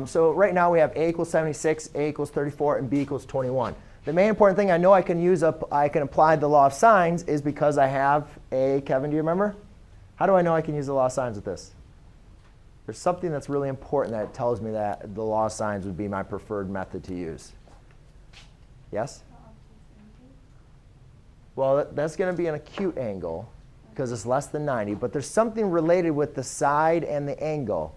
So right now we have a equals 76, a equals 34, and b equals 21. The main important thing I know I can apply the law of sines is because I have a, Kevin, do you remember? How do I know I can use the law of sines with this? There's something that's really important that tells me that the law of sines would be my preferred method to use. Yes? Well, that's going to be an acute angle because it's less than 90. But there's something related with the side and the angle.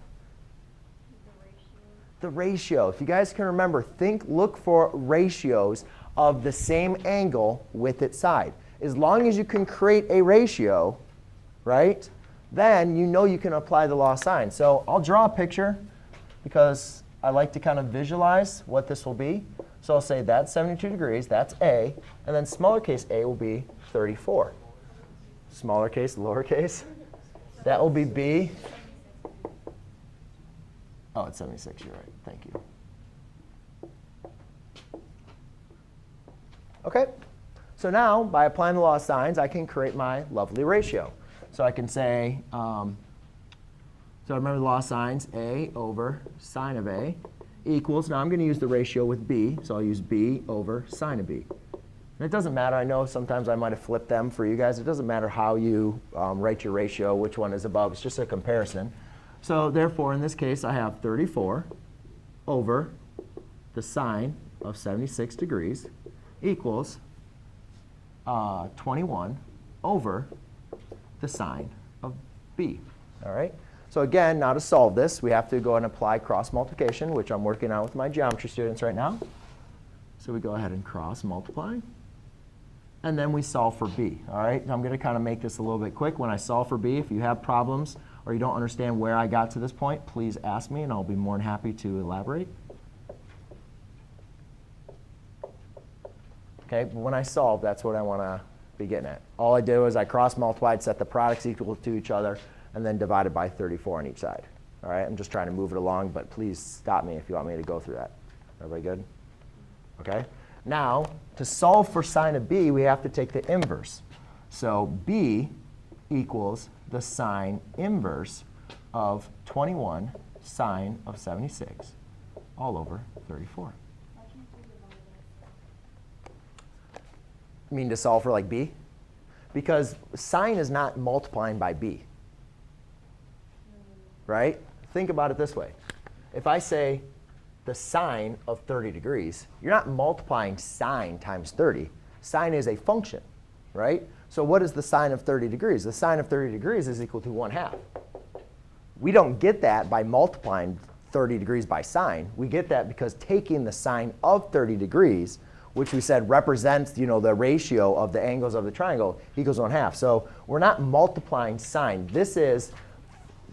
The ratio. If you guys can remember, look for ratios of the same angle with its side. As long as you can create a ratio, right, then you know you can apply the law of sine. So I'll draw a picture because I like to kind of visualize what this will be. So I'll say that's 72 degrees, that's A, and then smaller case a will be 34. Smaller case, lowercase, that will be B. Oh, it's 76, you're right. Thank you. OK, so now by applying the law of sines, I can create my lovely ratio. So I can say, so remember the law of sines, a over sine of a equals, now I'm going to use the ratio with b, so I'll use b over sine of b. And it doesn't matter. I know sometimes I might have flipped them for you guys. It doesn't matter how you write your ratio, which one is above. It's just a comparison. So therefore, in this case, I have 34 over the sine of 76 degrees equals 21 over the sine of b. All right? So again, now to solve this, we have to go and apply cross multiplication, which I'm working on with my geometry students right now. So we go ahead and cross multiply. And then we solve for b. All right? I'm going to kind of make this a little bit quick. When I solve for b, if you have problems or you don't understand where I got to this point, please ask me, and I'll be more than happy to elaborate. OK, but when I solve, that's what I want to be getting at. All I did was I cross multiplied, set the products equal to each other, and then divided by 34 on each side. All right? I'm just trying to move it along, but please stop me if you want me to go through that. Everybody good? OK? Now, to solve for sine of b, we have to take the inverse. So b equals the sine inverse of 21 sine of 76 all over 34. You mean to solve for like b? Because sine is not multiplying by b. Right? Think about it this way. If I say the sine of 30 degrees, you're not multiplying sine times 30. Sine is a function, right? So what is the sine of 30 degrees? The sine of 30 degrees is equal to 1/2. We don't get that by multiplying 30 degrees by sine. We get that because taking the sine of 30 degrees, which we said represents the ratio of the angles of the triangle, equals 1/2. So we're not multiplying sine. This is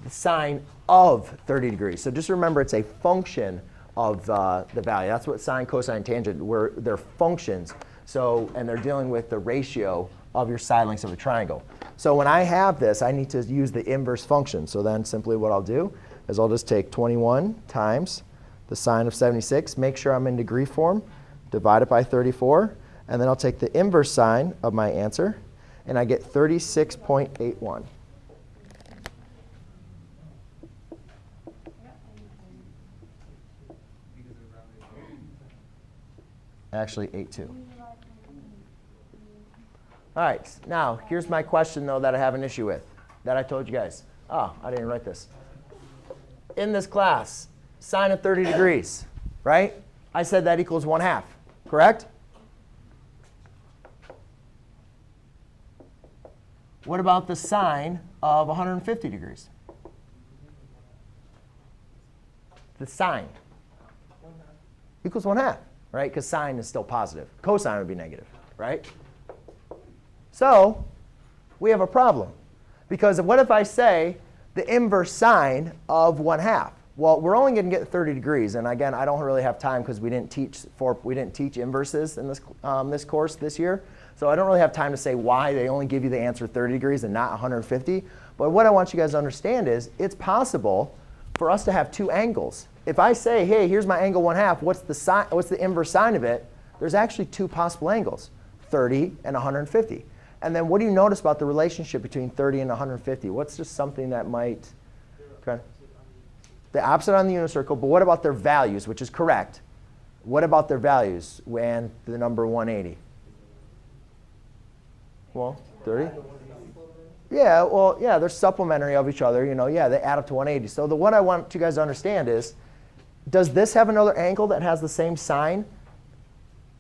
the sine of 30 degrees. So just remember it's a function of the value. That's what sine, cosine, tangent, they're functions. So, and they're dealing with the ratio of your side lengths of a triangle. So when I have this, I need to use the inverse function. So then simply what I'll do is I'll just take 21 times the sine of 76, make sure I'm in degree form, divide it by 34, and then I'll take the inverse sine of my answer, and I get 36.81. Actually, 8.2. All right, now here's my question, though, that I have an issue with, that I told you guys. Oh, I didn't write this. In this class, sine of 30 degrees, right? I said that equals 1/2, correct? What about the sine of 150 degrees? The sine equals 1/2, right? Because sine is still positive. Cosine would be negative, right? So we have a problem. Because what if I say the inverse sine of 1/2? Well, we're only going to get 30 degrees. And again, I don't really have time because we didn't teach inverses in this course this year. So I don't really have time to say why they only give you the answer 30 degrees and not 150. But what I want you guys to understand is it's possible for us to have two angles. If I say, hey, here's my angle 1/2, what's the inverse sine of it? There's actually two possible angles, 30 and 150. And then what do you notice about the relationship between 30 and 150? What's just something that might? the opposite on the unit circle, but what about their values, which is correct? What about their values when the number 180? Well, 30? Yeah, well, yeah, they're supplementary of each other. You know, yeah, they add up to 180. So what I want you guys to understand is, does this have another angle that has the same sine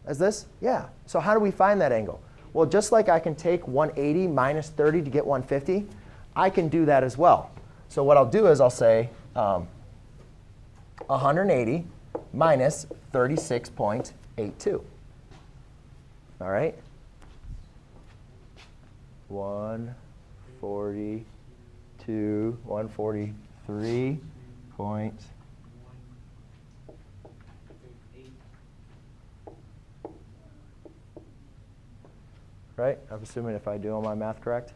as this? Yeah. So how do we find that angle? Well, just like I can take 180 minus 30 to get 150, I can do that as well. So what I'll do is I'll say 180 minus 36.82. All right? 142, 143 point. Right? I'm assuming if I do all my math correct.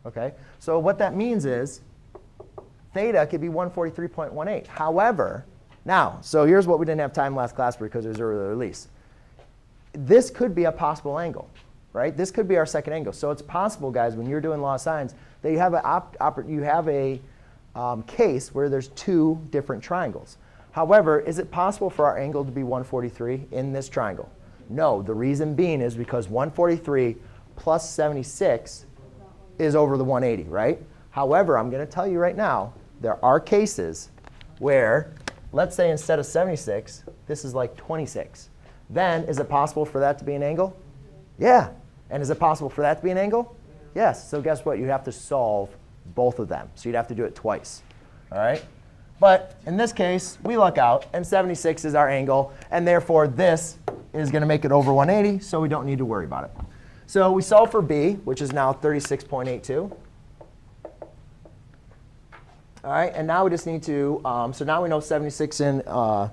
OK. So what that means is theta could be 143.18. However, now, so here's what we didn't have time last class for because it was early release. This could be a possible angle, right? This could be our second angle. So it's possible, guys, when you're doing law of sines, that you have a case where there's two different triangles. However, is it possible for our angle to be 143 in this triangle? No. The reason being is because 143 plus 76 is over the 180, right? However, I'm going to tell you right now, there are cases where, let's say instead of 76, this is like 26. Then, is it possible for that to be an angle? Yeah. And is it possible for that to be an angle? Yes. So guess what? You have to solve both of them. So you'd have to do it twice. All right? But in this case, we luck out, and 76 is our angle. And therefore, this is going to make it over 180, so we don't need to worry about it. So we solve for B, which is now 36.82. All right, and now we just need to, so now we know 76 and, now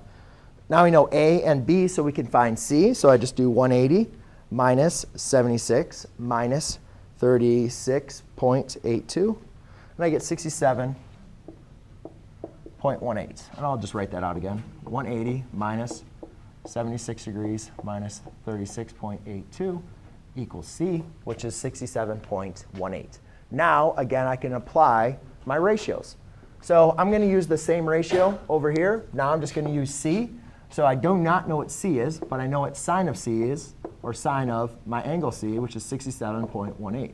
we know A and B, so we can find C. So I just do 180 minus 76 minus 36.82. And I get 67.18. And I'll just write that out again. 180 minus 76 degrees minus 36.82 equals C, which is 67.18. Now, again, I can apply my ratios. So I'm going to use the same ratio over here. Now I'm just going to use C. So I do not know what C is, but I know what sine of C is, or sine of my angle C, which is 67.18.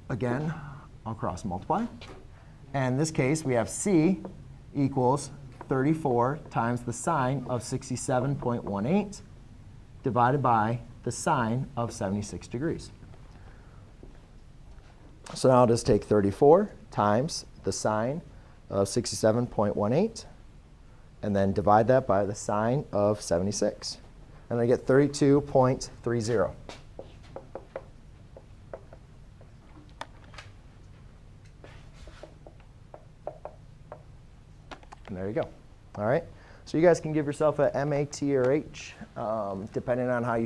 Again, I'll cross multiply. And in this case, we have C equals 34 times the sine of 67.18 divided by the sine of 76 degrees. So now I'll just take 34 times the sine of 67.18 and then divide that by the sine of 76. And I get 32.30. And there you go. All right. So you guys can give yourself a MAT or H, depending on how you